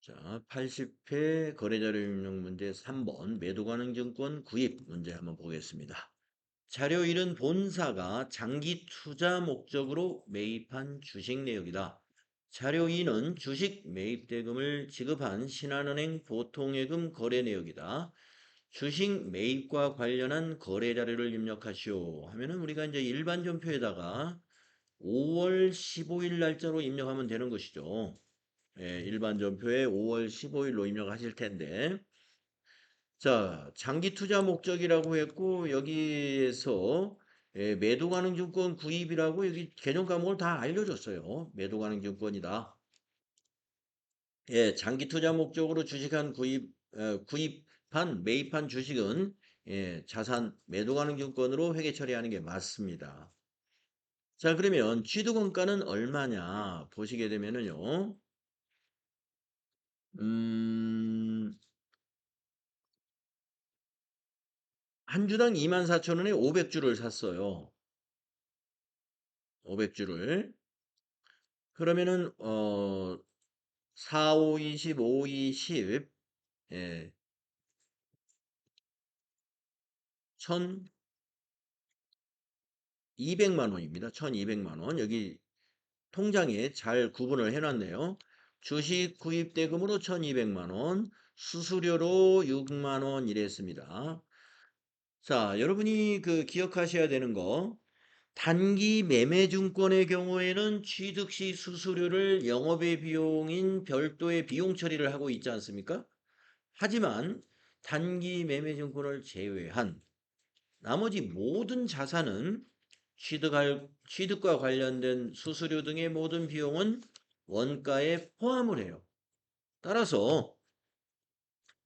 자, 80회 거래자료 입력 문제 3번 매도가능증권 구입 문제 한번 보겠습니다. 자료 1은 본사가 장기 투자 목적으로 매입한 주식 내역이다. 자료 2는 주식 매입 대금을 지급한 신한은행 보통예금 거래 내역이다. 주식 매입과 관련한 거래 자료를 입력하시오 하면은 우리가 이제 일반 전표에다가 5월 15일 날짜로 입력하면 되는 것이죠. 예, 일반 전표에 5월 15일로 입력하실 텐데, 자, 장기 투자 목적이라고 했고, 여기에서 예, 매도 가능 증권 구입이라고 여기 개념 과목을 다 알려줬어요. 매도 가능 증권이다. 예, 장기 투자 목적으로 주식한 구입한, 매입한 주식은 예, 자산 매도 가능 증권으로 회계 처리하는 게 맞습니다. 자, 그러면 취득원가는 얼마냐 보시게 되면은요, 음, 한 주당 24,000원에 500주를 샀어요. 500주를. 그러면은 4, 5, 20, 5, 2, 10, 예, 1,200만 원입니다. 1,200만 원. 여기 통장에 잘 구분을 해놨네요. 주식 구입 대금으로 1,200만 원, 수수료로 6만 원 이랬습니다. 자, 여러분이 그 기억하셔야 되는 거, 단기 매매증권의 경우에는 취득 시 수수료를 영업의 비용인 별도의 비용 처리를 하고 있지 않습니까? 하지만 단기 매매증권을 제외한 나머지 모든 자산은 취득과 관련된 수수료 등의 모든 비용은 원가에 포함을 해요. 따라서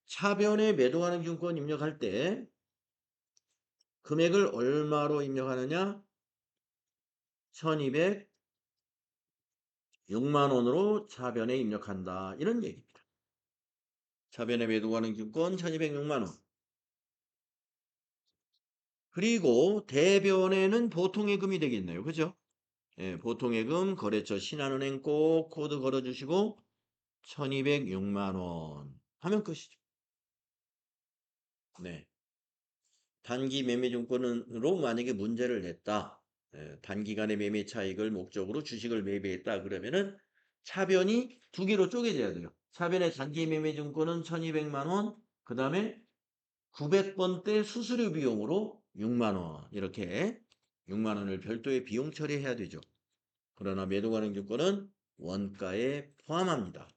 차변에 매도하는 증권 입력할 때 금액을 얼마로 입력하느냐? 1200 6만 원으로 차변에 입력한다. 이런 얘기입니다. 차변에 매도가능 증권 1206만 원. 그리고 대변에는 보통예금이 되겠네요. 그죠? 예, 보통예금 거래처 신한은행 꼭 코드 걸어주시고 1206만 원 하면 끝이죠. 네. 단기 매매증권으로 만약에 문제를 냈다. 예, 단기간의 매매 차익을 목적으로 주식을 매매했다. 그러면은 차변이 두 개로 쪼개져야 돼요. 차변의 단기 매매증권은 1200만 원. 그 다음에 900번대 수수료 비용으로 6만 원. 이렇게 6만 원을 별도의 비용 처리해야 되죠. 그러나 매도가능 증권은 원가에 포함합니다.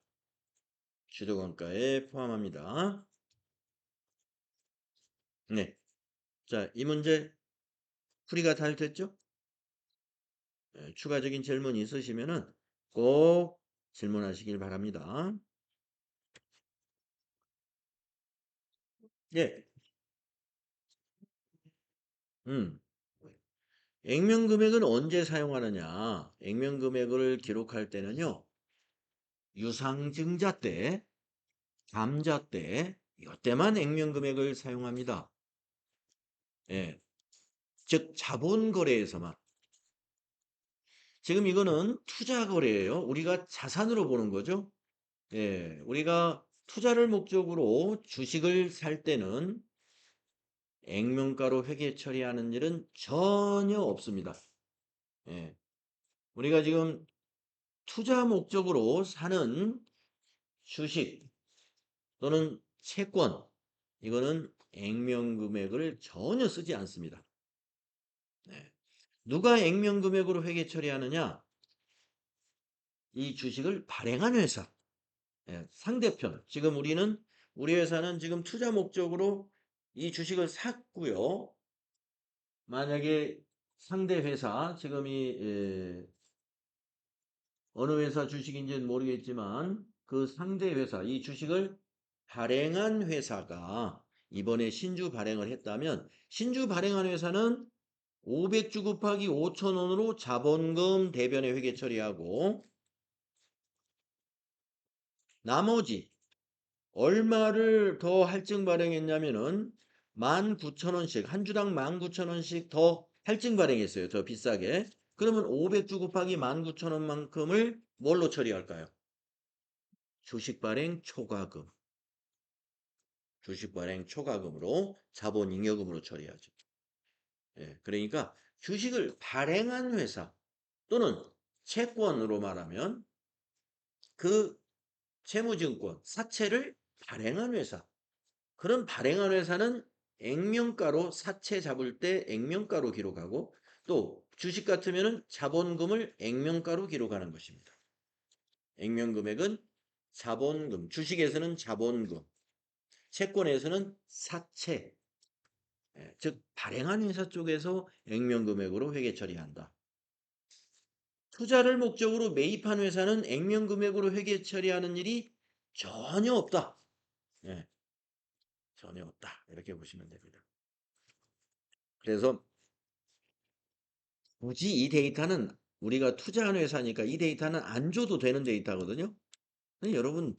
취득원가에 포함합니다. 네. 자, 이 문제 풀이가 잘 됐죠? 예, 추가적인 질문 있으시면은 꼭 질문하시길 바랍니다. 예. 음. 액면 금액은 언제 사용하느냐? 액면 금액을 기록할 때는요. 유상증자 때, 감자 때, 이때만 액면 금액을 사용합니다. 예. 즉 자본 거래에서만. 지금 이거는 투자 거래예요. 우리가 자산으로 보는 거죠. 예. 우리가 투자를 목적으로 주식을 살 때는 액면가로 회계 처리하는 일은 전혀 없습니다. 예. 우리가 지금 투자 목적으로 사는 주식 또는 채권, 이거는 액면 금액을 전혀 쓰지 않습니다. 네. 누가 액면 금액으로 회계 처리하느냐? 이 주식을 발행한 회사. 예, 상대편. 지금 우리 회사는 지금 투자 목적으로 이 주식을 샀고요. 만약에 상대 회사, 지금 어느 회사 주식인지는 모르겠지만 그 상대 회사, 이 주식을 발행한 회사가 이번에 신주 발행을 했다면 신주 발행한 회사는 500주 곱하기 5,000원으로 자본금 대변에 회계 처리하고 나머지 얼마를 더 할증 발행했냐면은 19,000원씩 한 주당 19,000원씩 더 할증 발행했어요. 더 비싸게. 그러면 500주 곱하기 19,000원만큼을 뭘로 처리할까요? 주식 발행 초과금. 주식 발행 초과금으로 자본 잉여금으로 처리하죠. 예, 그러니까 주식을 발행한 회사 또는 채권으로 말하면 그 채무증권, 사채를 발행한 회사. 그런 발행한 회사는 액면가로 사채 잡을 때 액면가로 기록하고 또 주식 같으면은 자본금을 액면가로 기록하는 것입니다. 액면 금액은 자본금, 주식에서는 자본금, 채권에서는 사채, 즉 발행한 회사 쪽에서 액면 금액으로 회계 처리한다. 투자를 목적으로 매입한 회사는 액면 금액으로 회계 처리하는 일이 전혀 없다. 예, 전혀 없다. 이렇게 보시면 됩니다. 그래서 굳이 이 데이터는 우리가 투자한 회사니까 이 데이터는 안 줘도 되는 데이터거든요. 근데 여러분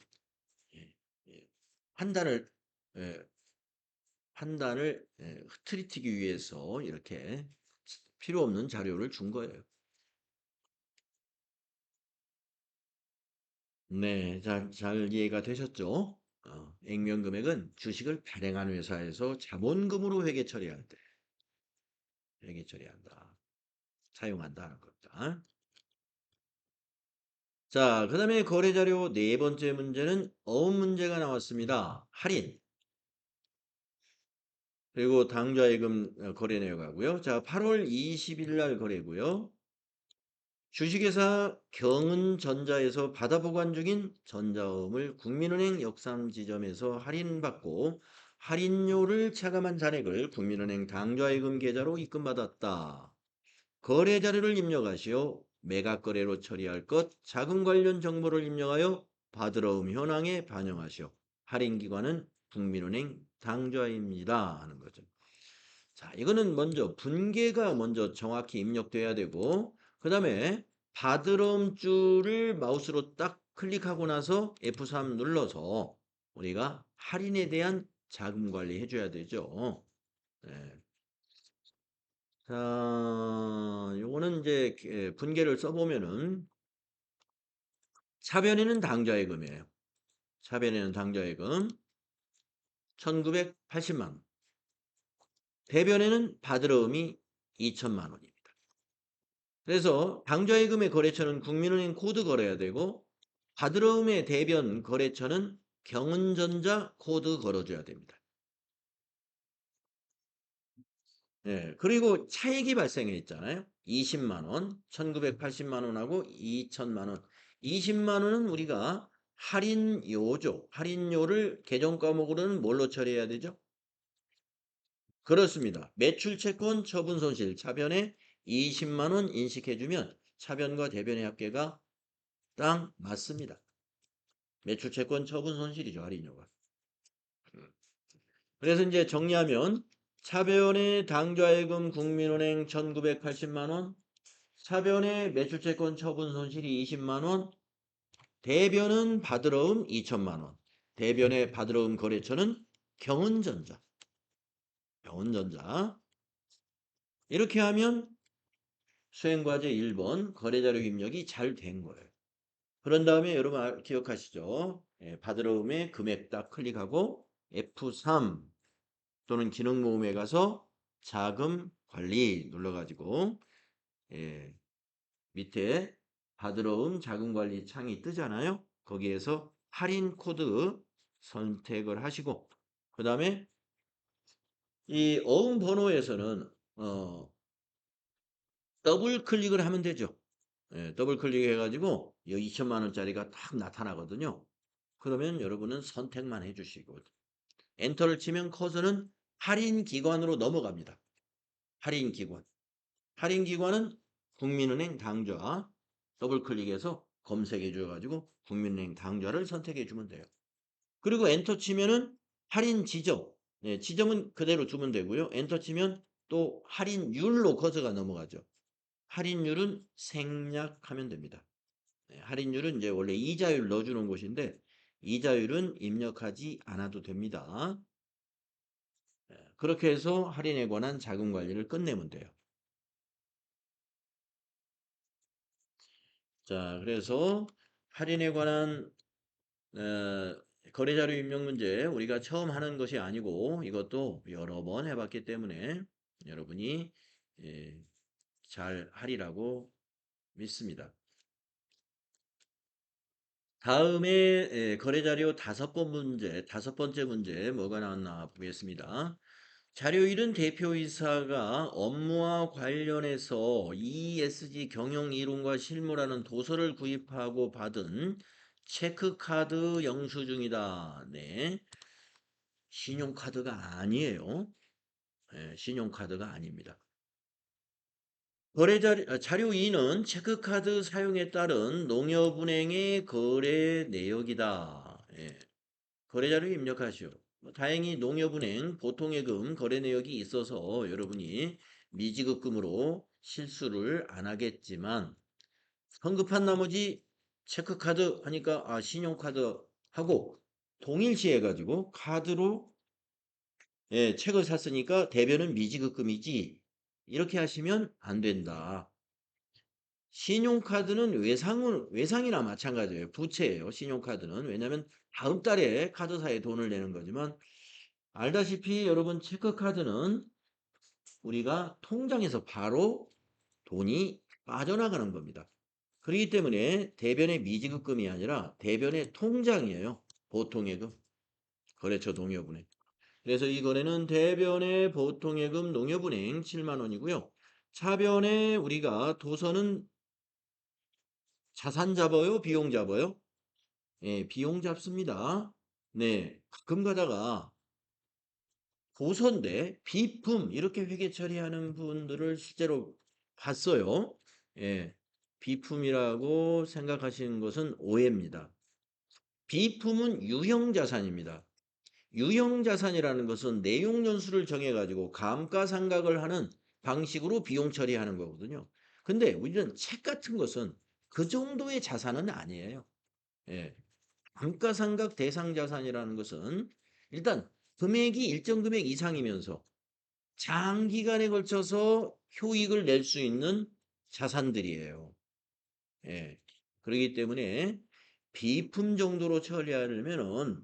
예, 예, 판단을 예, 흐트리트기 위해서 이렇게 필요 없는 자료를 준 거예요. 네, 잘 이해가 되셨죠? 액면 금액은 주식을 발행한 회사에서 자본금으로 회계 처리할 때 회계 처리한다. 사용한다는 겁니다. 자, 그 다음에 거래자료 네 번째 문제는 어음 문제가 나왔습니다. 할인. 그리고 당좌예금 거래 내역하고요. 자, 8월 20일 날 거래고요. 주식회사 경은전자에서 받아보관 중인 전자음을 국민은행 역삼지점에서 할인받고 할인료를 차감한 잔액을 국민은행 당좌예금 계좌로 입금받았다. 거래 자료를 입력하시어 매각 거래로 처리할 것 자금 관련 정보를 입력하여 받으러움 현황에 반영하시오. 할인 기관은 국민은행 당좌입니다 하는 거죠. 자, 이거는 먼저 분계가 먼저 정확히 입력돼야 되고 그 다음에 받으러움 줄을 마우스로 딱 클릭하고 나서 F3 눌러서 우리가 할인에 대한 자금 관리 해줘야 되죠. 네. 자, 요거는 이제 분계를 써보면은 차변에는 당좌예금이에요. 차변에는 당좌예금 1980만 원. 대변에는 받으러움이 2천만 원입니다. 그래서 당좌예금의 거래처는 국민은행 코드 걸어야 되고 받으러움의 대변 거래처는 경은전자 코드 걸어줘야 됩니다. 예, 그리고 차익이 발생했잖아요. 20만 원, 1980만 원하고 2천만 원. 20만 원은 우리가 할인료죠. 할인료를 계정 과목으로는 뭘로 처리해야 되죠? 그렇습니다. 매출채권 처분 손실 차변에 20만 원 인식해주면 차변과 대변의 합계가 딱 맞습니다. 매출채권 처분 손실이죠. 할인료가. 그래서 이제 정리하면 차변의 당좌예금 국민은행 1980만 원, 차변의 매출채권 처분 손실이 20만 원, 대변은 받으러움 2천만 원, 대변의 받으러움 거래처는 경은전자. 경은전자. 이렇게 하면 수행과제 1번 거래자료 입력이 잘 된 거예요. 그런 다음에 여러분 기억하시죠? 예, 받으러움의 금액 딱 클릭하고 F3 또는 기능 모음에 가서 자금 관리 눌러가지고 예, 밑에 받으러움 자금 관리 창이 뜨잖아요. 거기에서 할인 코드 선택을 하시고 그 다음에 이 어음 번호에서는 더블 클릭을 하면 되죠. 예, 더블 클릭해가지고 여기 2천만 원짜리가 딱 나타나거든요. 그러면 여러분은 선택만 해주시고 엔터를 치면 커서는 할인 기관으로 넘어갑니다. 할인 기관. 할인 기관은 국민은행 당좌 더블 클릭해서 검색해 줘가지고 국민은행 당좌를 선택해 주면 돼요. 그리고 엔터 치면은 할인 지점. 네, 지점은 그대로 두면 되고요. 엔터 치면 또 할인율로 커서가 넘어가죠. 할인율은 생략하면 됩니다. 네, 할인율은 이제 원래 이자율 넣어주는 곳인데 이자율은 입력하지 않아도 됩니다. 네, 그렇게 해서 할인에 관한 자금 관리를 끝내면 돼요. 자, 그래서 할인에 관한 어, 거래자료 입력 문제 우리가 처음 하는 것이 아니고 이것도 여러 번 해봤기 때문에 여러분이 예, 잘 하리라고 믿습니다. 다음에 거래자료 다섯 번째 문제 뭐가 나왔나 보겠습니다. 자료 잃은 대표이사가 업무와 관련해서 ESG 경영 이론과 실무라는 도서를 구입하고 받은 체크카드 영수증이다. 네. 신용카드가 아니에요. 신용카드가 아닙니다. 자료 2는 체크카드 사용에 따른 농협은행의 거래 내역이다. 거래자료 입력하시오. 다행히 농협은행 보통예금 거래 내역이 있어서 여러분이 미지급금으로 실수를 안 하겠지만 성급한 나머지 체크카드 하니까 신용카드 하고 동일시해 가지고 카드로 책을 샀으니까 대변은 미지급금이지 이렇게 하시면 안 된다. 신용카드는 외상이나 마찬가지예요. 부채예요. 신용카드는. 왜냐하면 다음 달에 카드사에 돈을 내는 거지만 알다시피 여러분 체크카드는 우리가 통장에서 바로 돈이 빠져나가는 겁니다. 그렇기 때문에 대변의 미지급금이 아니라 대변의 통장이에요. 보통예금, 거래처 농협은행. 그래서 이 거래는 대변의 보통예금 농협은행 7만 원이고요. 차변에 우리가 도서는 자산 잡아요, 비용 잡아요? 비용 잡습니다. 네, 가끔 가다가 고소인데 비품 이렇게 회계 처리하는 분들을 실제로 봤어요. 예, 비품이라고 생각하시는 것은 오해입니다. 비품은 유형자산입니다. 유형자산이라는 것은 내용연수를 정해가지고 감가상각을 하는 방식으로 비용 처리하는 거거든요. 근데 우리는 책 같은 것은 그 정도의 자산은 아니에요. 예. 감가상각 대상자산이라는 것은 일단 금액이 일정 금액 이상이면서 장기간에 걸쳐서 효익을 낼 수 있는 자산들이에요. 예. 그렇기 때문에 비품 정도로 처리하려면은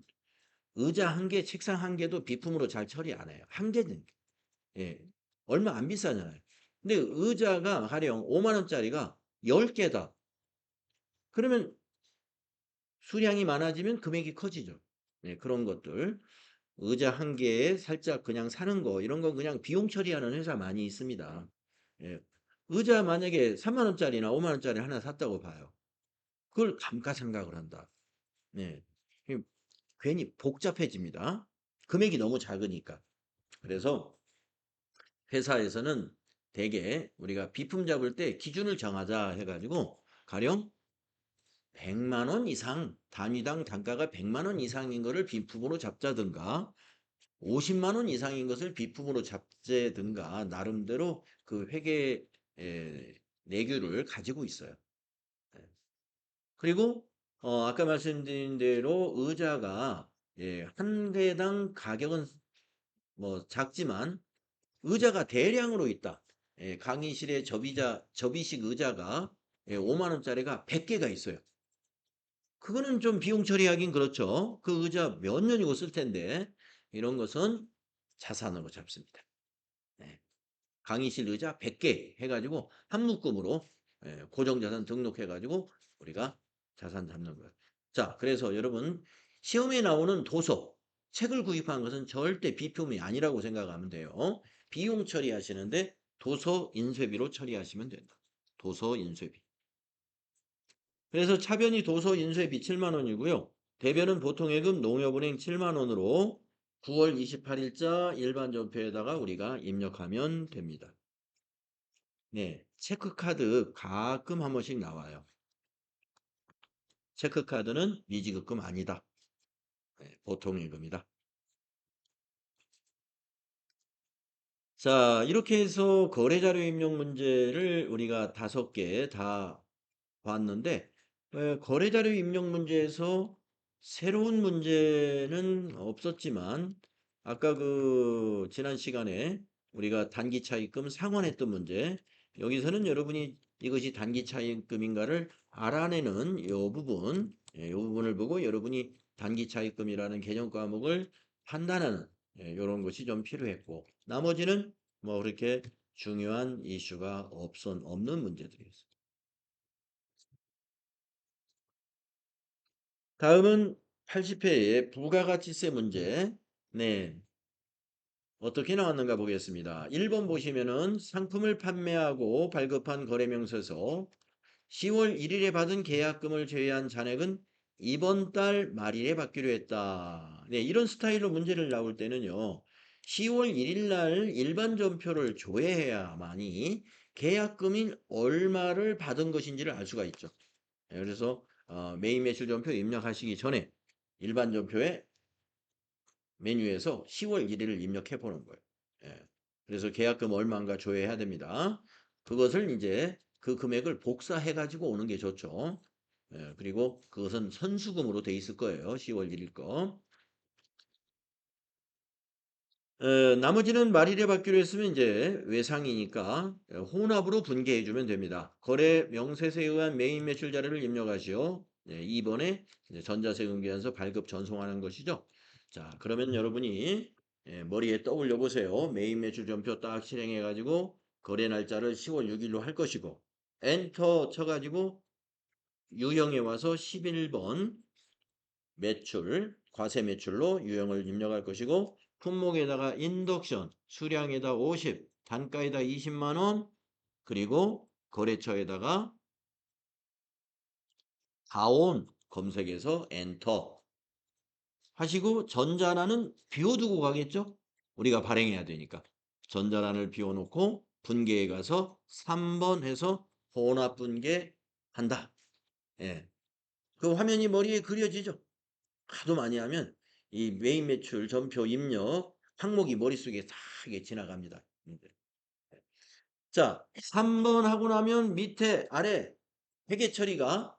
의자 한 개, 책상 한 개도 비품으로 잘 처리 안 해요. 한 개는. 예. 얼마 안 비싸잖아요. 근데 의자가 가령 5만 원짜리가 10개다. 그러면 수량이 많아지면 금액이 커지죠. 네, 그런 것들. 의자 한 개에 살짝 그냥 사는 거, 이런 건 그냥 비용 처리하는 회사 많이 있습니다. 예. 의자 만약에 3만 원짜리나 5만 원짜리 하나 샀다고 봐요. 그걸 감가상각을 한다. 네. 괜히 복잡해집니다. 금액이 너무 작으니까. 그래서 회사에서는 대개 우리가 비품 잡을 때 기준을 정하자 해가지고 가령 100만 원 이상 단위당 단가가 100만 원 이상인 거를 비품으로 잡자든가 50만 원 이상인 것을 비품으로 잡자든가 나름대로 그 회계 내규를 가지고 있어요. 네. 그리고 아까 말씀드린 대로 의자가 한 개당 가격은 뭐 작지만 의자가 대량으로 있다. 강의실에 접이식 의자가 5만 원짜리가 100개가 있어요. 그거는 좀 비용 처리하긴 그렇죠. 그 의자 몇 년이고 쓸 텐데 이런 것은 자산으로 잡습니다. 네. 강의실 의자 100개 해가지고 한 묶음으로 고정자산 등록해가지고 우리가 자산 잡는 거예요. 자, 그래서 여러분 시험에 나오는 도서, 책을 구입한 것은 절대 비품이 아니라고 생각하면 돼요. 비용 처리하시는데 도서 인쇄비로 처리하시면 된다. 도서 인쇄비. 그래서 차변이 도서 인쇄비 7만 원이고요. 대변은 보통예금 농협은행 7만 원으로 9월 28일자 일반 전표에다가 우리가 입력하면 됩니다. 네, 체크카드 가끔 한 번씩 나와요. 체크카드는 미지급금 아니다. 네, 보통예금이다. 자, 이렇게 해서 거래자료 입력 문제를 우리가 5개 다 봤는데 거래자료 입력 문제에서 새로운 문제는 없었지만 아까 그 지난 시간에 우리가 단기 차입금 상환했던 문제 여기서는 여러분이 이것이 단기 차입금인가를 알아내는 이 부분 이 부분을 보고 여러분이 단기 차입금이라는 개념 과목을 판단하는 요런 것이 좀 필요했고 나머지는 뭐 그렇게 중요한 이슈가 없는 문제들이었어요. 다음은 80회의 부가가치세 문제. 네. 어떻게 나왔는가 보겠습니다. 1번 보시면은 상품을 판매하고 발급한 거래명세서 10월 1일에 받은 계약금을 제외한 잔액은 이번 달 말일에 받기로 했다. 네, 이런 스타일로 문제를 나올 때는요. 10월 1일 날 일반 전표를 조회해야만이 계약금이 얼마를 받은 것인지를 알 수가 있죠. 네, 그래서 메인 매출 전표 입력하시기 전에 일반 전표에 메뉴에서 10월 1일을 입력해 보는 거예요. 예. 그래서 계약금 얼마인가 조회해야 됩니다. 그것을 이제 그 금액을 복사해 가지고 오는 게 좋죠. 예, 그리고 그것은 선수금으로 돼 있을 거예요. 10월 1일 거. 나머지는 말일에 받기로 했으면 이제 외상이니까 혼합으로 분개해 주면 됩니다. 거래 명세서에 의한 메인 매출 자료를 입력하시오. 네, 2번에 전자세금계산서 발급 전송하는 것이죠. 자, 그러면 여러분이 머리에 떠올려 보세요. 메인 매출 전표 딱 실행해 가지고 거래 날짜를 10월 6일로 할 것이고 엔터 쳐 가지고 유형에 와서 11번 매출, 과세 매출로 유형을 입력할 것이고 품목에다가 인덕션, 수량에다 50, 단가에다 20만 원, 그리고 거래처에다가 다온 검색해서 엔터 하시고 전자란은 비워두고 가겠죠? 우리가 발행해야 되니까. 전자란을 비워놓고 분계에 가서 3번 해서 혼합 분계한다. 예. 그 화면이 머리에 그려지죠? 하도 많이 하면 이 메인 매출 전표 입력 항목이 머릿속에 다 이게 지나갑니다. 자, 3번 하고 나면 밑에 아래 회계 처리가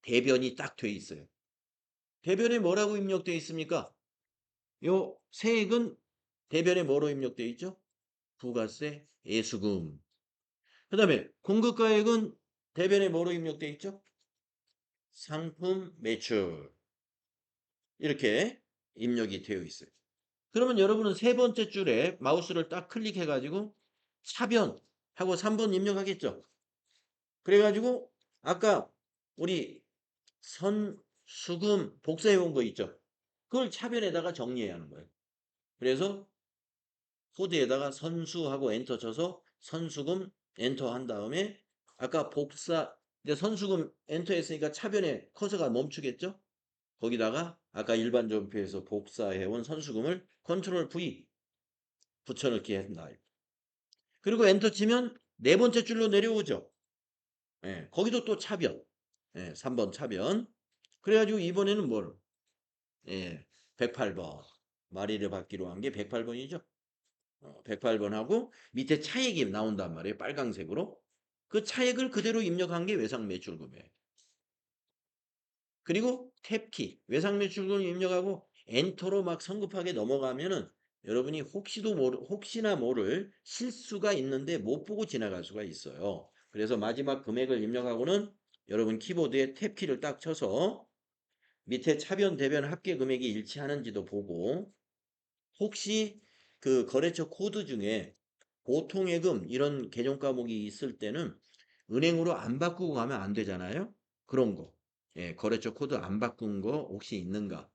대변이 딱 돼 있어요. 대변에 뭐라고 입력돼 있습니까? 요 세액은 대변에 뭐로 입력돼 있죠? 부가세, 예수금. 그다음에 공급가액은 대변에 뭐로 입력돼 있죠? 상품 매출. 이렇게 입력이 되어 있어요. 그러면 여러분은 세 번째 줄에 마우스를 딱 클릭해 가지고 차변 하고 3번 입력하겠죠. 그래 가지고 아까 우리 선수금 복사해 온 거 있죠. 그걸 차변에다가 정리해야 하는 거예요. 그래서 코드에다가 선수하고 엔터 쳐서 선수금 엔터 한 다음에 아까 복사 근데 선수금 엔터 했으니까 차변에 커서가 멈추겠죠. 거기다가 아까 일반 전표에서 복사해 온 선수금을 컨트롤 V 붙여넣기 한다. 그리고 엔터 치면 네 번째 줄로 내려오죠. 예, 거기도 또 차변. 예, 3번 차변. 그래가지고 이번에는 뭘? 예, 108번. 마리를 받기로 한 게 108번이죠. 108번 하고 밑에 차액이 나온단 말이에요. 빨강색으로. 그 차액을 그대로 입력한 게 외상 매출금이에요. 그리고 탭키, 외상 매출금 입력하고 엔터로 막 성급하게 넘어가면은 여러분이 혹시나 모를 실수가 있는데 못 보고 지나갈 수가 있어요. 그래서 마지막 금액을 입력하고는 여러분 키보드에 탭키를 딱 쳐서 밑에 차변, 대변 합계 금액이 일치하는지도 보고 혹시 그 거래처 코드 중에 보통예금 이런 개정 과목이 있을 때는 은행으로 안 바꾸고 가면 안 되잖아요. 그런 거. 예, 거래처 코드 안 바꾼 거 혹시 있는가?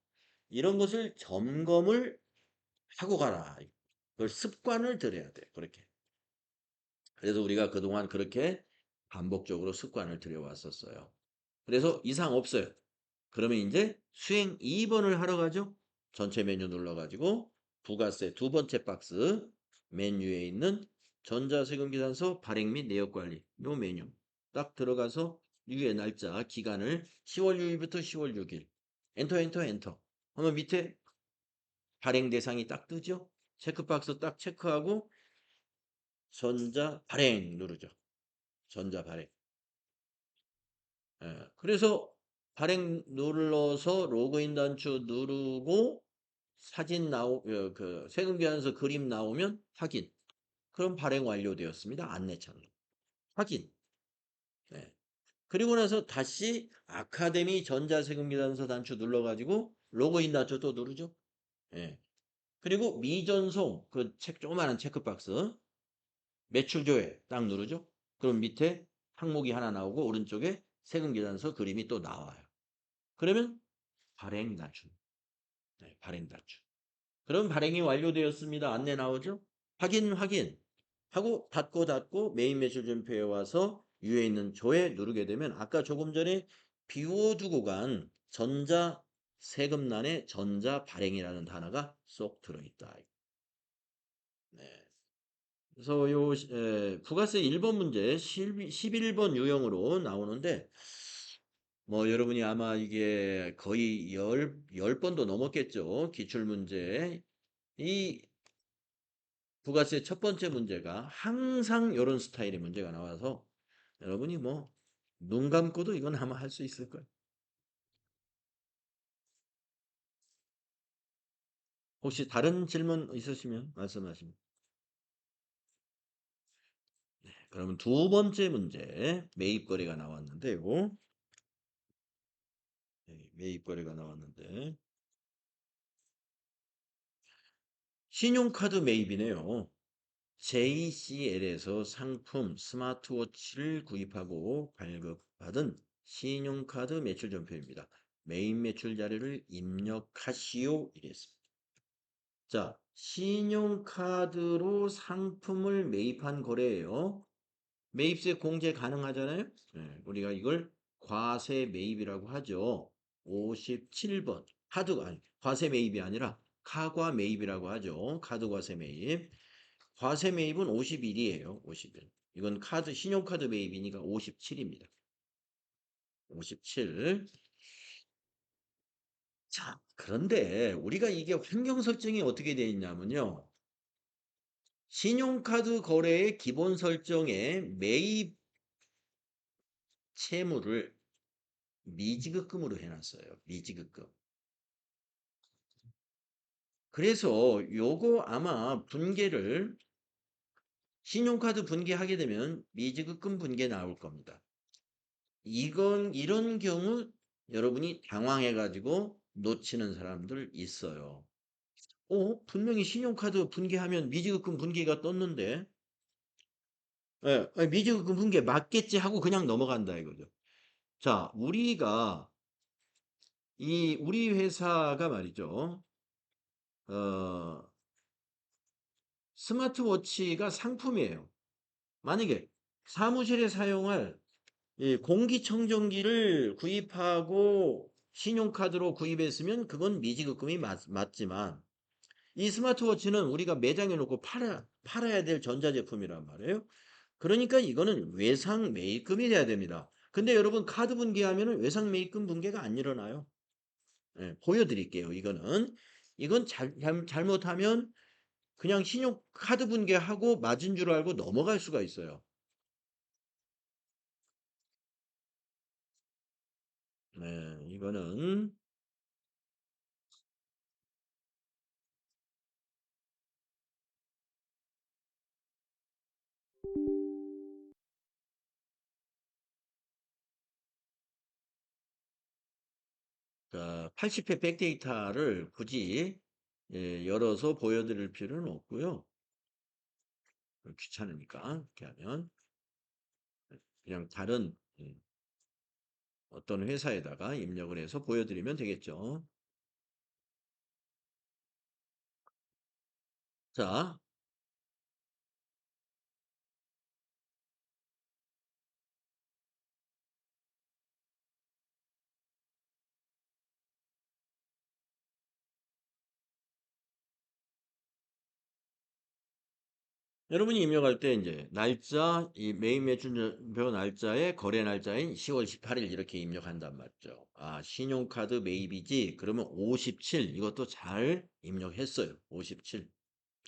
이런 것을 점검을 하고 가라. 그걸 습관을 들여야 돼. 그렇게. 그래서 우리가 그동안 그렇게 반복적으로 습관을 들여왔었어요. 그래서 이상 없어요. 그러면 이제 수행 2번을 하러 가죠. 전체 메뉴 눌러가지고 부가세 두 번째 박스 메뉴에 있는 전자세금 계산서 발행 및 내역 관리 요 메뉴 딱 들어가서 유예 날짜 기간을 10월 6일부터 10월 6일 엔터 엔터 엔터 하면 밑에 발행 대상이 딱 뜨죠. 체크박스 딱 체크하고 전자 발행 누르죠. 전자 발행. 예, 그래서 발행 눌러서 로그인 단추 누르고 사진 그 세금 계산서 그림 나오면 확인. 그럼 발행 완료되었습니다. 안내창 확인. 네. 그리고 나서 다시 아카데미 전자세금계산서 단추 눌러가지고 로그인 단추 또 누르죠. 예. 그리고 미전송 그 책 조그마한 체크박스 매출 조회 딱 누르죠. 그럼 밑에 항목이 하나 나오고 오른쪽에 세금계산서 그림이 또 나와요. 그러면 발행 단추. 네, 발행 단추. 그럼 발행이 완료되었습니다. 안내 나오죠? 확인, 확인. 하고 닫고 메인 매출 준표에 와서 위에 있는 조회 누르게 되면 아까 조금 전에 비워두고 간 전자 세금란에 전자 발행이라는 단어가 쏙 들어있다. 네. 그래서 부가세 1번 문제 11번 유형으로 나오는데 뭐 여러분이 아마 이게 거의 10번도 넘었겠죠. 기출문제. 이 부가세 첫 번째 문제가 항상 이런 스타일의 문제가 나와서 여러분이 뭐 눈 감고도 이건 아마 할 수 있을 거예요. 혹시 다른 질문 있으시면 말씀하시면. 그러면 두 번째 문제 매입 거래가 나왔는데요. 네, 매입 거래가 나왔는데 신용카드 매입이네요. JCL에서 상품 스마트워치를 구입하고 발급받은 신용카드 매출 전표입니다. 매입 매출 자료를 입력하시오 이랬습니다. 자, 신용카드로 상품을 매입한 거래예요. 매입세 공제 가능하잖아요. 네, 우리가 이걸 과세 매입이라고 하죠. 57번. 아니, 과세 매입이 아니라 카과 매입이라고 하죠. 카드 과세 매입. 과세 매입은 51이에요. 51. 이건 신용카드 매입이니까 57입니다. 57. 자, 그런데 우리가 이게 환경 설정이 어떻게 되어 있냐면요. 신용카드 거래의 기본 설정에 매입 채무를 미지급금으로 해놨어요. 미지급금. 그래서 요거 아마 분계를 신용카드 분계하게 되면 미지급금 분계 나올 겁니다. 이런 경우 여러분이 당황해가지고 놓치는 사람들 있어요. 분명히 신용카드 분계하면 미지급금 분계가 떴는데, 예, 미지급금 분계 맞겠지 하고 그냥 넘어간다 이거죠. 자, 우리 회사가 말이죠. 어, 스마트워치가 상품이에요. 만약에 사무실에 사용할 이 공기청정기를 구입하고 신용카드로 구입했으면 그건 미지급금이 맞지만 이 스마트워치는 우리가 매장에 놓고 팔아야 될 전자제품이란 말이에요. 그러니까 이거는 외상 매입금이 돼야 됩니다. 근데 여러분 카드 분기하면은 외상 매입금 분계가 안 일어나요. 예, 보여드릴게요. 이건 잘못하면 그냥 신용카드 분계하고 맞은 줄 알고 넘어갈 수가 있어요. 네, 이거는 80회 백데이터를 굳이 열어서 보여드릴 필요는 없고요. 귀찮으니까 이렇게 하면 그냥 다른 어떤 회사에다가 입력을 해서 보여드리면 되겠죠. 자, 여러분이 입력할 때 이제 날짜, 이 메인 매출표 날짜에 거래 날짜인 10월 18일 이렇게 입력한단 말이죠. 신용카드 매입이지? 그러면 57 이것도 잘 입력했어요. 57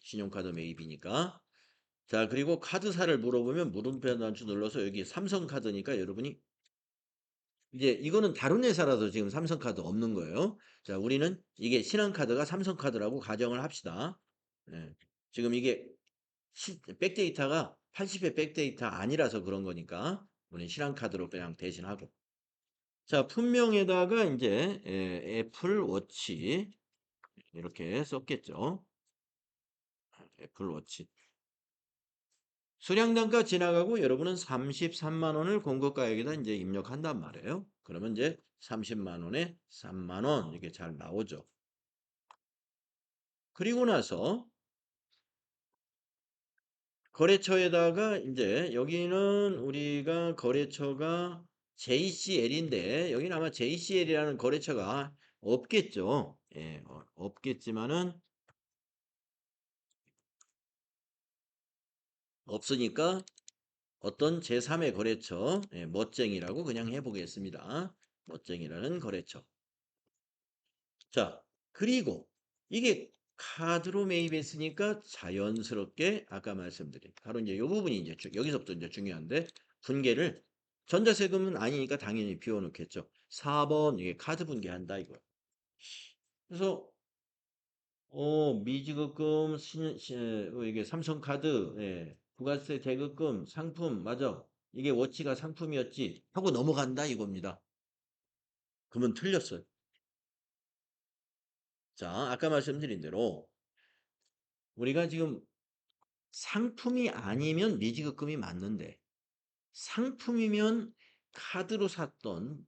신용카드 매입이니까. 자, 그리고 카드사를 물어보면 물음표 단추 눌러서 여기 삼성카드니까 여러분이 이제 이거는 다른 회사라서 지금 삼성카드 없는 거예요. 자, 우리는 이게 신한카드가 삼성카드라고 가정을 합시다. 네. 지금 이게 백데이터가 80회 백데이터 아니라서 그런 거니까 우리 신한카드로 그냥 대신하고. 자, 품명에다가 이제 애플워치 이렇게 썼겠죠. 애플워치. 수량단가 지나가고 여러분은 33만 원을 공급가액에다 이제 입력한단 말이에요. 그러면 이제 30만 원에 3만 원 이게 잘 나오죠. 그리고 나서 거래처에다가 이제 여기는 우리가 거래처가 JCL인데 여기는 아마 JCL이라는 거래처가 없겠죠. 예, 없겠지만은 없으니까 어떤 제3의 거래처, 예, 멋쟁이라고 그냥 해보겠습니다. 멋쟁이라는 거래처. 자, 그리고 이게 카드로 매입했으니까 자연스럽게 아까 말씀드린 바로 이제 이 부분이 이제 여기서부터 이제 중요한데 분계를 전자세금은 아니니까 당연히 비워놓겠죠. 4번 이게 카드 분계한다 이거. 그래서 미지급금 이게 삼성카드 예, 부가세 대급금 상품 맞아. 이게 워치가 상품이었지 하고 넘어간다 이겁니다. 그러면 틀렸어요. 자, 아까 말씀드린 대로 우리가 지금 상품이 아니면 미지급금이 맞는데 상품이면 카드로 샀던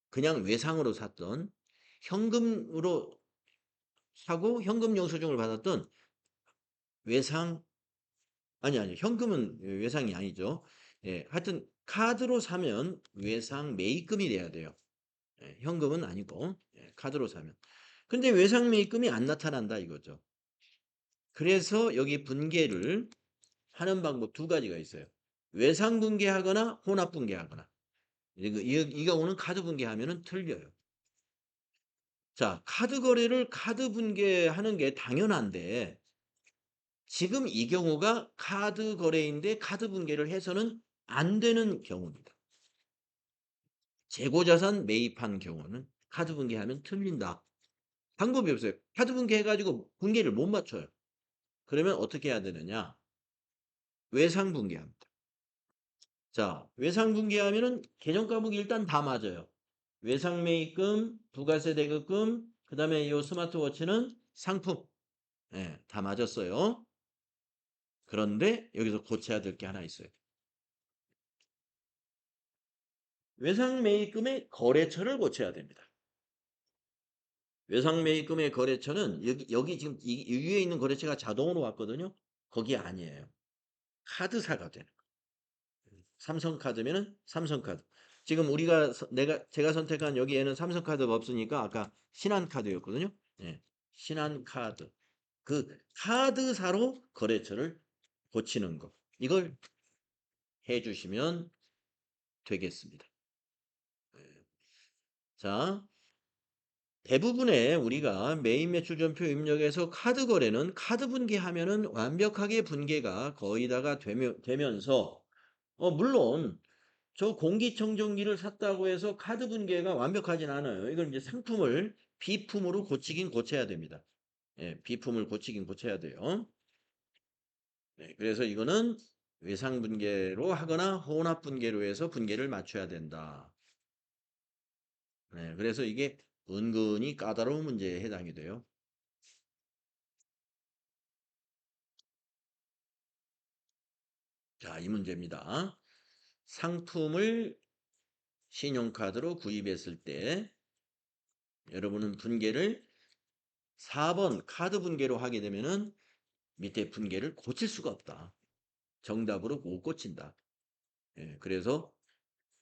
그냥 외상으로 샀던 현금으로 사고 현금 영수증을 받았던 외상 아니 현금은 외상이 아니죠. 예, 하여튼 카드로 사면 외상 매입금이 돼야 돼요. 예, 현금은 아니고 예, 카드로 사면. 근데 외상 매입금이 안 나타난다 이거죠. 그래서 여기 분계를 하는 방법 두 가지가 있어요. 외상 분계하거나 혼합 분계하거나. 이 경우는 카드 분계하면은 틀려요. 자, 카드 거래를 카드 분계하는 게 당연한데 지금 이 경우가 카드 거래인데 카드 분계를 해서는 안 되는 경우입니다. 재고자산 매입한 경우는 카드 분계하면 틀린다. 방법이 없어요. 카드 분계해가지고 분계를 못 맞춰요. 그러면 어떻게 해야 되느냐? 외상 분계합니다. 자, 외상 분계하면은 계정 과목이 일단 다 맞아요. 외상 매입금, 부가세 대급금, 그 다음에 이 스마트워치는 상품. 예, 다 맞았어요. 그런데 여기서 고쳐야 될 게 하나 있어요. 외상 매입금의 거래처를 고쳐야 됩니다. 외상 매입금의 거래처는 여기 지금 이 위에 있는 거래처가 자동으로 왔거든요. 거기 아니에요. 카드사가 되는 거예요. 삼성카드면은 삼성카드. 지금 제가 선택한 여기에는 삼성카드가 없으니까 아까 신한카드였거든요. 예, 신한카드. 그 카드사로 거래처를 고치는 거. 이걸 해주시면 되겠습니다. 예. 자, 대부분의 우리가 메인 매출 전표 입력에서 카드 거래는 카드 분계하면은 완벽하게 분계가 거의 다가 되면서 물론 저 공기청정기를 샀다고 해서 카드 분계가 완벽하진 않아요. 이걸 이제 상품을 비품으로 고치긴 고쳐야 됩니다. 예, 비품을 고치긴 고쳐야 돼요. 네, 그래서 이거는 외상 분계로 하거나 혼합 분계로 해서 분계를 맞춰야 된다. 네, 그래서 이게 은근히 까다로운 문제에 해당이 돼요. 자, 이 문제입니다. 상품을 신용카드로 구입했을 때 여러분은 분계를 4번 카드 분계로 하게 되면은 밑에 분계를 고칠 수가 없다. 정답으로 못 고친다. 예, 그래서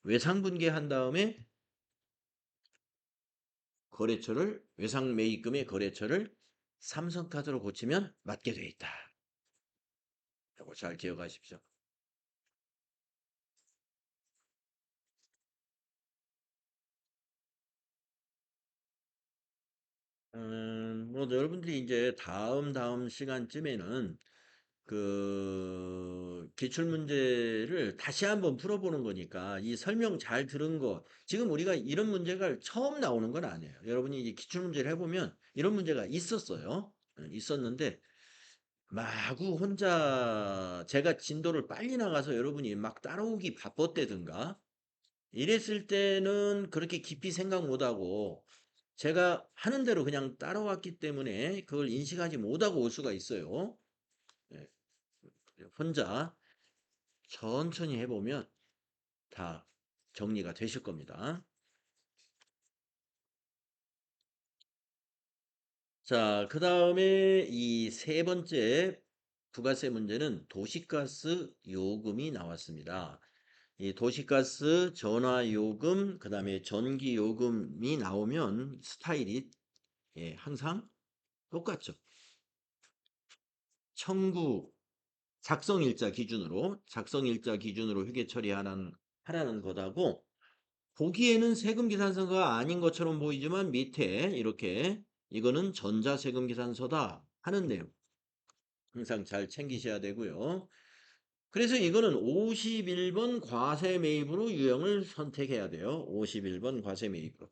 외상 분계한 다음에 외상 매입금의 거래처를 삼성카드로 고치면 맞게 돼 있다. 이거 잘 기억하십시오. 뭐 여러분들이 이제 다음 시간쯤에는 그 기출 문제를 다시 한번 풀어보는 거니까 이 설명 잘 들은 거 지금 우리가 이런 문제가 처음 나오는 건 아니에요. 여러분이 이제 기출 문제를 해보면 이런 문제가 있었어요. 있었는데 마구 혼자 제가 진도를 빨리 나가서 여러분이 막 따라오기 바빴다든가 이랬을 때는 그렇게 깊이 생각 못하고 제가 하는 대로 그냥 따라왔기 때문에 그걸 인식하지 못하고 올 수가 있어요. 예, 혼자 천천히 해보면 다 정리가 되실 겁니다. 자, 그 다음에 이 세 번째 부가세 문제는 도시가스 요금이 나왔습니다. 이 도시가스 전화요금, 그 다음에 전기요금이 나오면 스타일이 항상 똑같죠. 청구 작성일자 기준으로 휴게 하라는 거다고 보기에는 세금 계산서가 아닌 것처럼 보이지만 밑에 이렇게 이거는 전자세금 계산서다 하는 내용 항상 잘 챙기셔야 되고요. 그래서 이거는 51번 과세 매입으로 유형을 선택해야 돼요. 51번 과세 매입으로.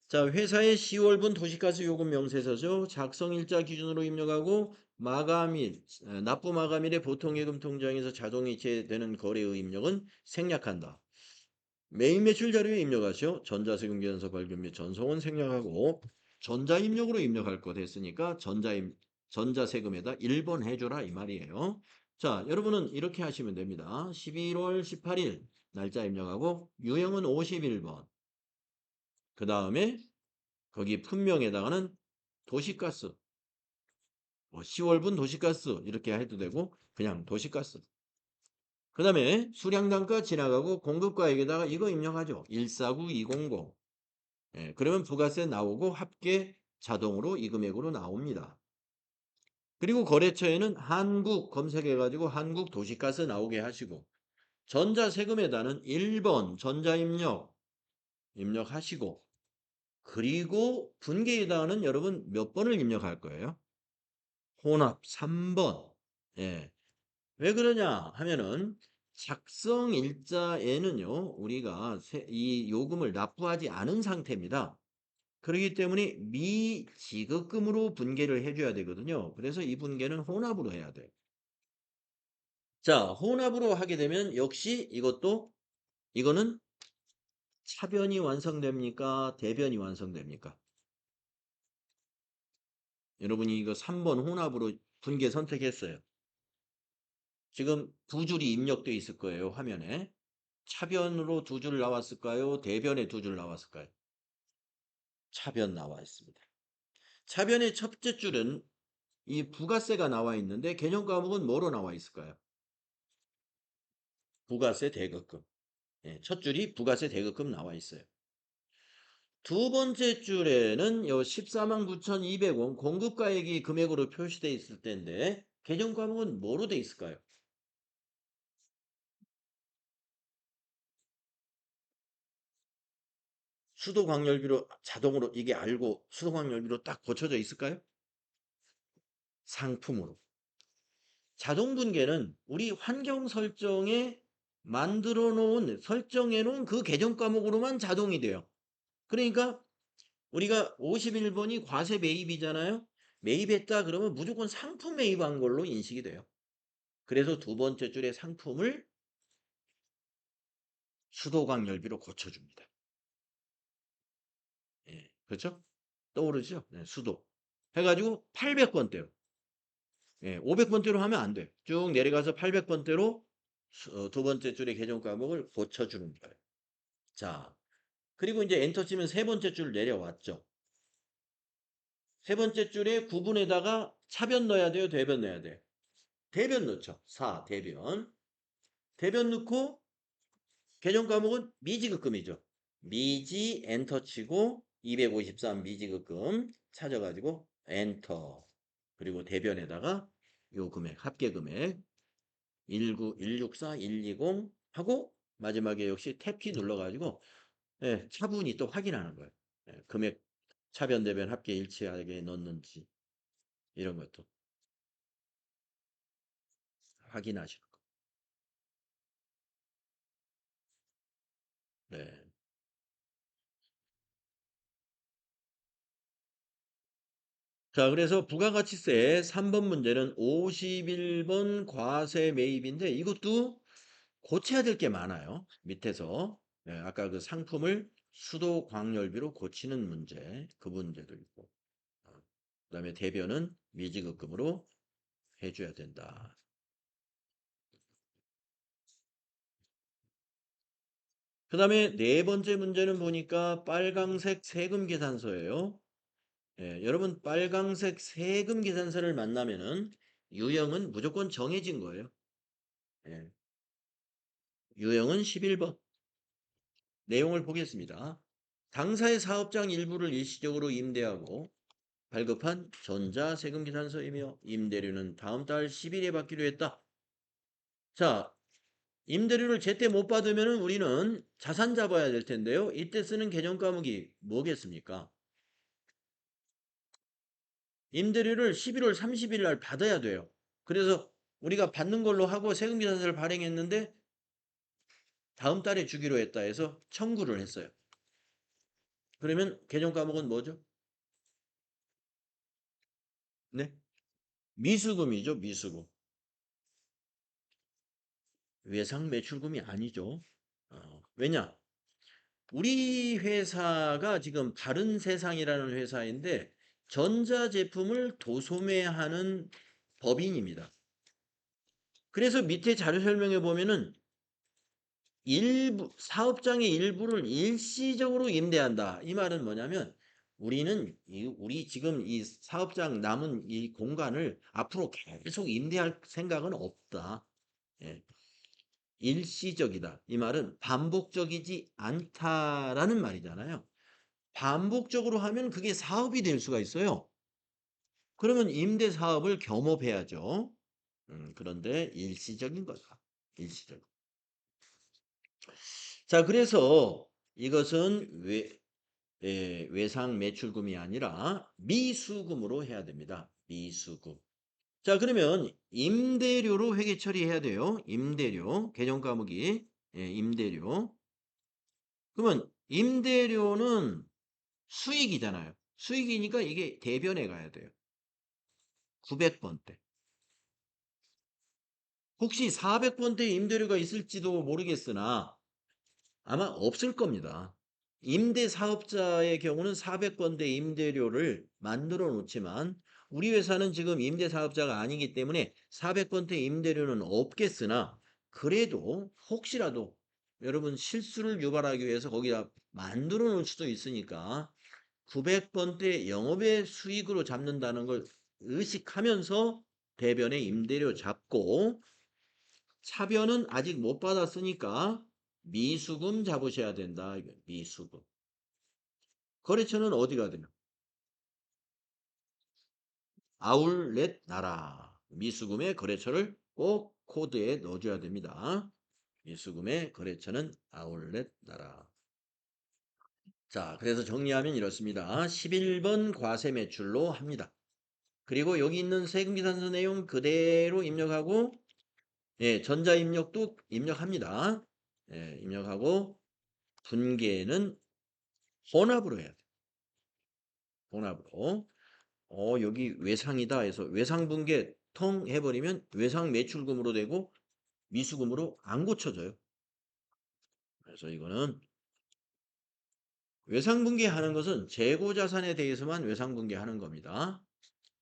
자, 회사의 10월분 도시가스 요금 명세서죠. 작성일자 기준으로 입력하고 마감일, 납부 마감일에 보통예금 통장에서 자동 이체되는 거래의 입력은 생략한다. 매입 매출 자료에 입력하시오. 전자세금 계산서 발급 및 전송은 생략하고 전자입력으로 입력할 거 됐으니까 전자세금에다 1번 해줘라 이 말이에요. 자, 여러분은 이렇게 하시면 됩니다. 11월 18일 날짜 입력하고 유형은 51번. 그 다음에 거기 품명에다가는 도시가스, 뭐 10월분 도시가스 이렇게 해도 되고 그냥 도시가스. 그 다음에 수량단가 지나가고 공급가액에다가 이거 입력하죠. 149200. 예, 그러면 부가세 나오고 합계 자동으로 이 금액으로 나옵니다. 그리고 거래처에는 한국 검색해가지고 한국 도시가스 나오게 하시고 전자세금에다는 1번 입력하시고 그리고 분기에다가는 여러분 몇 번을 입력할 거예요? 혼합 3번. 예. 왜 그러냐 하면은 작성 일자에는요, 우리가 이 요금을 납부하지 않은 상태입니다. 그렇기 때문에 미지급금으로 분계를 해줘야 되거든요. 그래서 이 분계는 혼합으로 해야 돼요. 자, 혼합으로 하게 되면 역시 이거는 차변이 완성됩니까? 대변이 완성됩니까? 여러분이 이거 3번 혼합으로 분계 선택했어요. 지금 두 줄이 입력돼 있을 거예요, 화면에. 차변으로 두 줄 나왔을까요? 대변에 두 줄 나왔을까요? 차변 나와 있습니다. 차변의 첫째 줄은 이 부가세가 나와 있는데 개념 과목은 뭐로 나와 있을까요? 부가세 대급금. 예, 첫 줄이 부가세 대급금 나와 있어요. 두 번째 줄에는 요 14만 9,200원 공급가액이 금액으로 표시되어 있을 텐데 개정 과목은 뭐로 돼 있을까요? 수도광열비로 자동으로 이게 알고 수도광열비로 딱 고쳐져 있을까요? 상품으로. 자동 분계는 우리 환경 설정에 설정해 놓은 그 계정 과목으로만 자동이 돼요. 그러니까 우리가 51번이 과세 매입이잖아요. 매입했다 그러면 무조건 상품 매입한 걸로 인식이 돼요. 그래서 두 번째 줄에 상품을 수도광열비로 고쳐줍니다. 예, 그렇죠? 떠오르죠? 네, 수도. 해가지고 800번대로. 예, 500번대로 하면 안 돼. 쭉 내려가서 800번대로 두 번째 줄의 계정 과목을 고쳐주는 거예요. 자, 그리고 이제 엔터 치면 세 번째 줄 내려왔죠. 세 번째 줄에 구분에다가 차변 넣어야 돼요? 대변 넣어야 돼요? 대변 넣죠. 4, 대변. 대변 넣고 계정 과목은 미지급금이죠. 미지 엔터 치고 253 미지급금 찾아가지고 엔터. 그리고 대변에다가 요 금액, 합계 금액 19, 164, 120 하고 마지막에 역시 탭키 눌러가지고 예, 차분히 또 확인하는 거예요. 예, 금액 차변 대변 합계 일치하게 넣는지 이런 것도 확인하시는 거. 네. 자, 그래서 부가가치세 3번 문제는 51번 과세 매입인데 이것도 고쳐야 될 게 많아요. 밑에서. 네, 아까 그 상품을 수도 광열비로 고치는 문제, 그 문제도 있고. 그다음에 대변은 미지급금으로 해줘야 된다. 그 다음에 네 번째 문제는 보니까 빨강색 세금 계산서예요. 예, 여러분 빨강색 세금 계산서를 만나면은 유형은 무조건 정해진 거예요. 예, 유형은 11번. 내용을 보겠습니다. 당사의 사업장 일부를 일시적으로 임대하고 발급한 전자세금 계산서이며 임대료는 다음 달 10일에 받기로 했다. 자, 임대료를 제때 못 받으면 우리는 자산 잡아야 될 텐데요. 이때 쓰는 개정 과목이 뭐겠습니까? 임대료를 11월 30일 날 받아야 돼요. 그래서 우리가 받는 걸로 하고 세금계산서를 발행했는데 다음 달에 주기로 했다 해서 청구를 했어요. 그러면 개정 과목은 뭐죠? 네? 미수금이죠, 미수금. 외상 매출금이 아니죠. 왜냐? 우리 회사가 지금 바른세상이라는 회사인데 전자제품을 도소매하는 법인입니다. 그래서 밑에 자료 설명에 보면은 일부 사업장의 일부를 일시적으로 임대한다. 이 말은 뭐냐면 우리 지금 이 사업장 남은 이 공간을 앞으로 계속 임대할 생각은 없다. 예. 일시적이다. 이 말은 반복적이지 않다라는 말이잖아요. 반복적으로 하면 그게 사업이 될 수가 있어요. 그러면 임대 사업을 겸업해야죠. 그런데 일시적인 거다. 일시적. 자, 그래서 이것은 외상 매출금이 아니라 미수금으로 해야 됩니다. 미수금. 자, 그러면 임대료로 회계 처리해야 돼요. 임대료. 개정 과목이 임대료. 그러면 임대료는 수익이잖아요. 수익이니까 이게 대변에 가야 돼요. 900번대. 혹시 400번대 임대료가 있을지도 모르겠으나 아마 없을 겁니다. 임대 사업자의 경우는 400번대 임대료를 만들어 놓지만 우리 회사는 지금 임대 사업자가 아니기 때문에 400번대 임대료는 없겠으나 그래도 혹시라도 여러분 실수를 유발하기 위해서 거기다 만들어 놓을 수도 있으니까 900번대 영업의 수익으로 잡는다는 걸 의식하면서 대변의 임대료 잡고 차변은 아직 못 받았으니까 미수금 잡으셔야 된다. 미수금. 거래처는 어디가 되나? 아울렛 나라. 미수금의 거래처를 꼭 코드에 넣어줘야 됩니다. 미수금의 거래처는 아울렛 나라. 자, 그래서 정리하면 이렇습니다. 11번 과세 매출로 합니다. 그리고 여기 있는 세금계산서 내용 그대로 입력하고 예, 전자 입력도 입력합니다. 예, 입력하고 분계는 혼합으로 해야 돼. 혼합으로. 여기 외상이다 해서 외상 분계 통 해버리면 외상 매출금으로 되고 미수금으로 안 고쳐져요. 그래서 이거는 외상 분계하는 것은 재고 자산에 대해서만 외상 분계하는 겁니다.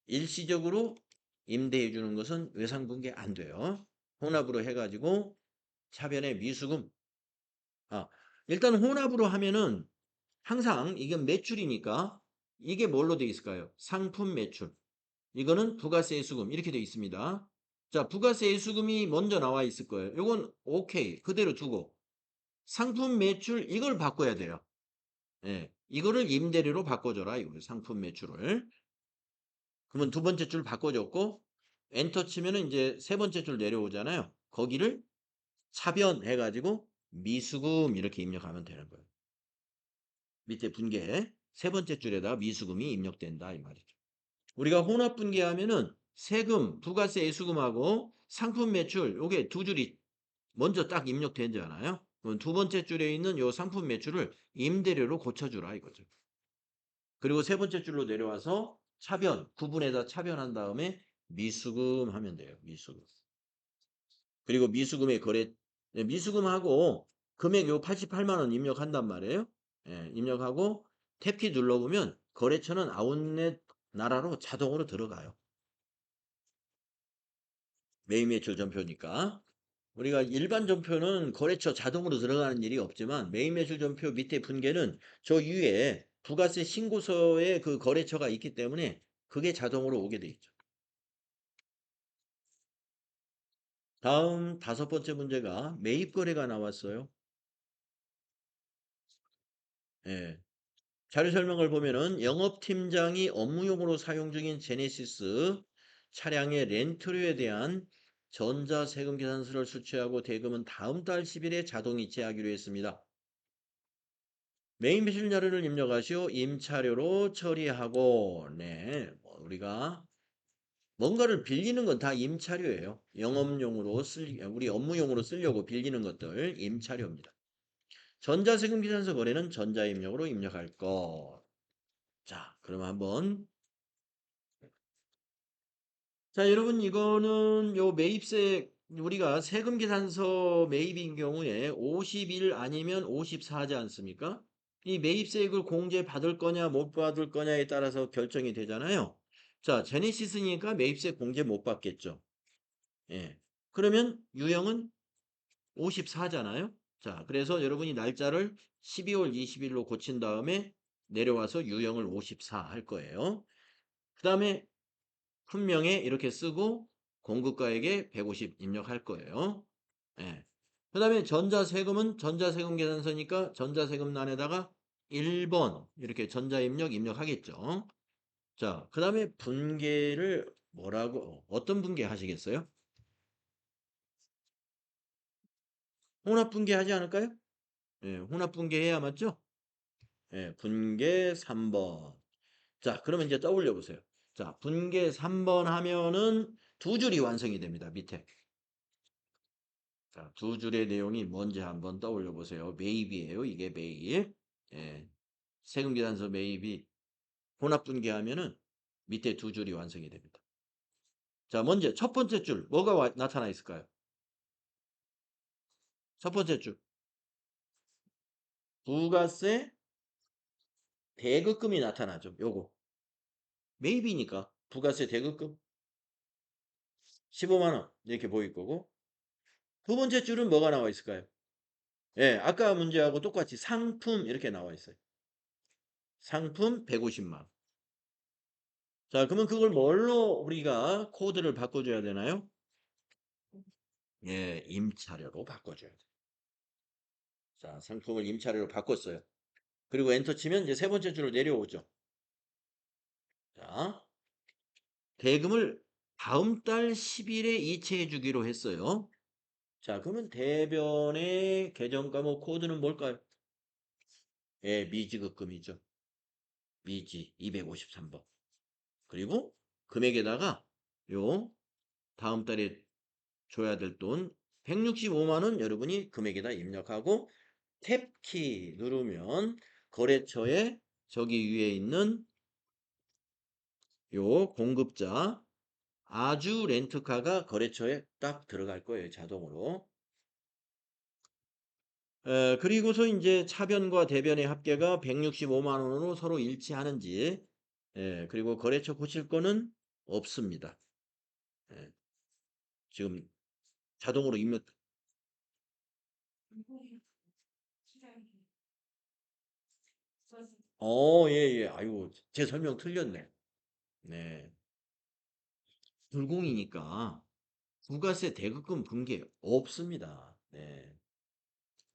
일시적으로 임대해 주는 것은 외상 분계 안 돼요. 혼합으로 해가지고 차변의 미수금. 아, 일단 혼합으로 하면은 항상 이건 매출이니까 이게 뭘로 되어 있을까요? 상품 매출. 이거는 부가세 수금 이렇게 되어 있습니다. 자, 부가세 수금이 먼저 나와 있을 거예요. 이건 오케이 그대로 두고 상품 매출 이걸 바꿔야 돼요. 예, 이거를 임대료로 바꿔줘라 이거 상품 매출을. 그러면 두 번째 줄 바꿔줬고 엔터 치면은 이제 세 번째 줄 내려오잖아요. 거기를 차변해가지고 미수금 이렇게 입력하면 되는 거예요. 밑에 분계 세 번째 줄에다 미수금이 입력된다 이 말이죠. 우리가 혼합 분계하면은 세금, 부가세 예수금하고 상품 매출 요게 두 줄이 먼저 딱 입력되잖아요. 그럼 두 번째 줄에 있는 요 상품 매출을 임대료로 고쳐주라 이거죠. 그리고 세 번째 줄로 내려와서 차변, 구분에다 차변한 다음에 미수금 하면 돼요. 미수금. 그리고 미수금의 거래, 네, 미수금하고 금액 요 88만 원 입력한단 말이에요. 예, 입력하고 탭키 눌러보면 거래처는 아웃렛 나라로 자동으로 들어가요. 매입매출 전표니까. 우리가 일반 전표는 거래처 자동으로 들어가는 일이 없지만 매입매출 전표 밑에 분계는 저 위에 부가세 신고서에 그 거래처가 있기 때문에 그게 자동으로 오게 돼 있죠. 다음 5번째 문제가 매입거래가 나왔어요. 예. 자료 설명을 보면은 영업팀장이 업무용으로 사용 중인 제네시스 차량의 렌트료에 대한 전자세금 계산서를 수취하고 대금은 다음 달 10일에 자동 이체하기로 했습니다. 메인 비실 자료를 입력하시오. 임차료로 처리하고, 네, 우리가 뭔가를 빌리는 건 다 임차료예요. 영업용으로 우리 업무용으로 쓰려고 빌리는 것들 임차료입니다. 전자세금 계산서 거래는 전자입력으로 입력할 것. 자, 그럼 한번. 자, 여러분, 이거는 요 매입세, 우리가 세금 계산서 매입인 경우에 50일 아니면 54하지 않습니까? 이 매입세액을 공제 받을 거냐, 못 받을 거냐에 따라서 결정이 되잖아요. 자, 제네시스니까 매입세 공제 못 받겠죠. 예. 그러면 유형은 54잖아요. 자, 그래서 여러분이 날짜를 12월 20일로 고친 다음에 내려와서 유형을 54 할 거예요. 그 다음에 품명에 이렇게 쓰고 공급가액에 150 입력할 거예요. 예. 그 다음에 전자세금은 전자세금 계산서니까 전자세금란에다가 1번 이렇게 전자입력 입력하겠죠. 자, 그 다음에 분계를 뭐라고 어떤 분계 하시겠어요? 혼합분계 하지 않을까요? 예, 혼합분계 해야 맞죠? 예, 분계 3번. 자, 그러면 이제 떠올려 보세요. 자, 분계 3번 하면은 두 줄이 완성이 됩니다. 밑에. 자, 두 줄의 내용이 뭔지 한번 떠올려 보세요. 매입이에요. 이게 매입. 예. 세금계산서 매입이 혼합분계하면은 밑에 두 줄이 완성이 됩니다. 자, 먼저 첫 번째 줄 뭐가 나타나 있을까요? 첫 번째 줄 부가세 대급금이 나타나죠. 요거 매입이니까 부가세 대급금 15만 원 이렇게 보일 거고 두 번째 줄은 뭐가 나와 있을까요? 예, 아까 문제하고 똑같이 상품 이렇게 나와 있어요. 상품 150만 원. 자, 그러면 그걸 뭘로 우리가 코드를 바꿔줘야 되나요? 예, 임차료로 바꿔줘야 돼. 자, 상품을 임차료로 바꿨어요. 그리고 엔터 치면 이제 세 번째 줄로 내려오죠. 자, 대금을 다음 달 10일에 이체해 주기로 했어요. 자, 그러면 대변의 계정 과목 코드는 뭘까요? 예, 미지급금이죠. 미지 253번. 그리고 금액에다가 요 다음 달에 줘야 될 돈 165만 원 여러분이 금액에다 입력하고 탭키 누르면 거래처에 저기 위에 있는 요 공급자 아주 렌트카가 거래처에 딱 들어갈 거예요. 자동으로. 그리고서 이제 차변과 대변의 합계가 165만 원으로 서로 일치하는지 그리고 거래처 고칠 거는 없습니다. 예, 지금 자동으로 입력 예, 예. 아유, 제 설명 틀렸네. 네. 불공이니까 부가세 대급금 분계 없습니다. 네.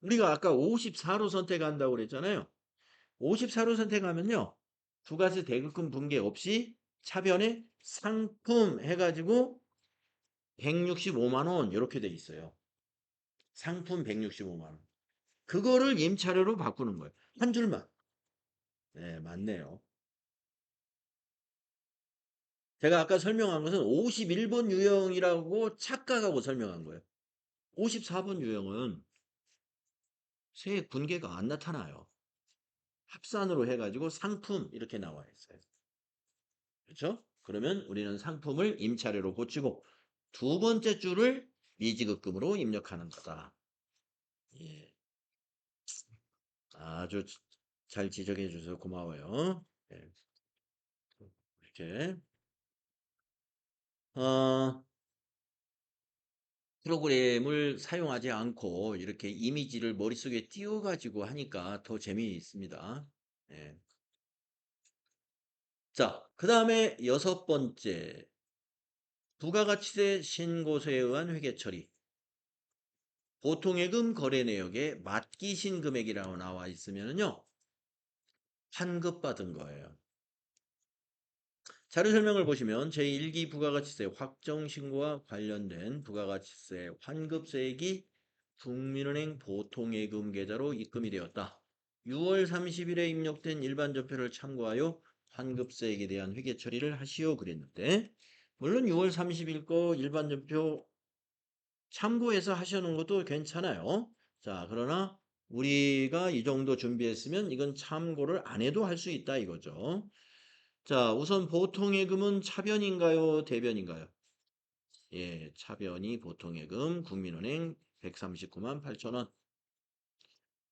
우리가 아까 54로 선택한다고 그랬잖아요. 54로 선택하면요. 부가세 대급금 분계 없이 차변에 상품 해가지고 165만 원 이렇게 돼 있어요. 상품 165만 원. 그거를 임차료로 바꾸는 거예요. 한 줄만. 네, 맞네요. 제가 아까 설명한 것은 51번 유형이라고 착각하고 설명한 거예요. 54번 유형은 세액 분계가 안 나타나요. 합산으로 해가지고 상품 이렇게 나와 있어요. 그렇죠? 그러면 우리는 상품을 임차료로 고치고 두 번째 줄을 미지급금으로 입력하는 거다. 예. 아주 잘 지적해 주셔서 고마워요. 예. 이렇게 어, 프로그램을 사용하지 않고 이렇게 이미지를 머릿속에 띄워가지고 하니까 더 재미있습니다. 예. 자, 그 다음에 여섯 번째, 부가가치세 신고서에 의한 회계 처리. 보통예금 거래 내역에 맡기신 금액이라고 나와 있으면요, 환급받은 거예요. 자료 설명을 보시면 제1기 부가가치세 확정신고와 관련된 부가가치세 환급세액이 국민은행 보통예금 계좌로 입금이 되었다. 6월 30일에 입력된 일반전표를 참고하여 환급세액에 대한 회계 처리를 하시오 그랬는데 물론 6월 30일 거 일반전표 참고해서 하시는 것도 괜찮아요. 자, 그러나 우리가 이 정도 준비했으면 이건 참고를 안 해도 할 수 있다 이거죠. 자, 우선 보통예금은 차변인가요? 대변인가요? 예, 차변이 보통예금 국민은행 139만 8천 원.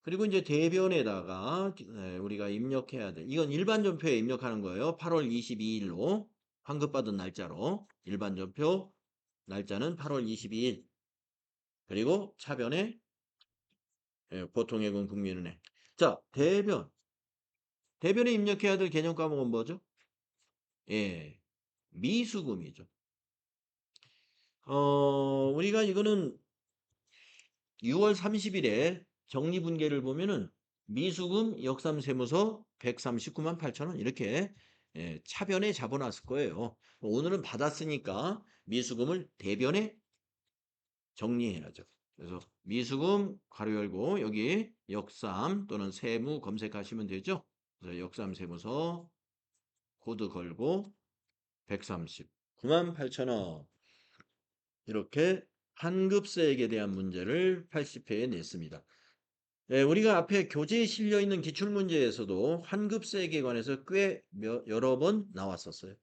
그리고 이제 대변에다가 우리가 입력해야 돼. 이건 일반전표에 입력하는 거예요. 8월 22일로 환급받은 날짜로 일반전표 날짜는 8월 22일. 그리고 차변에 보통예금 국민은행. 자, 대변. 대변에 입력해야 될 개념 과목은 뭐죠? 예, 미수금이죠. 우리가 이거는 6월 30일에 정리분계를 보면은 미수금 역삼세무서 139만 8천 원 이렇게 차변에 잡아놨을 거예요. 오늘은 받았으니까 미수금을 대변에 정리해야죠. 그래서 미수금 괄호 열고 여기 역삼 또는 세무 검색하시면 되죠. 그래서 역삼세무서 코드 걸고 139만 8천 원 이렇게 환급세액에 대한 문제를 80회에 냈습니다. 우리가 앞에 교재에 실려 있는 기출문제에서도 환급세액에 관해서 꽤 여러 번 나왔었어요.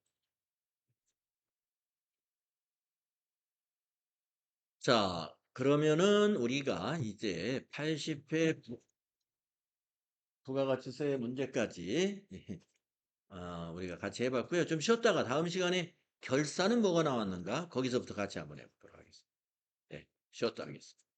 자, 그러면은 우리가 이제 80회 부가가치세 문제까지 우리가 같이 해봤고요. 좀 쉬었다가 다음 시간에 결산은 뭐가 나왔는가? 거기서부터 같이 한번 해보도록 하겠습니다. 네, 쉬었다 하겠습니다.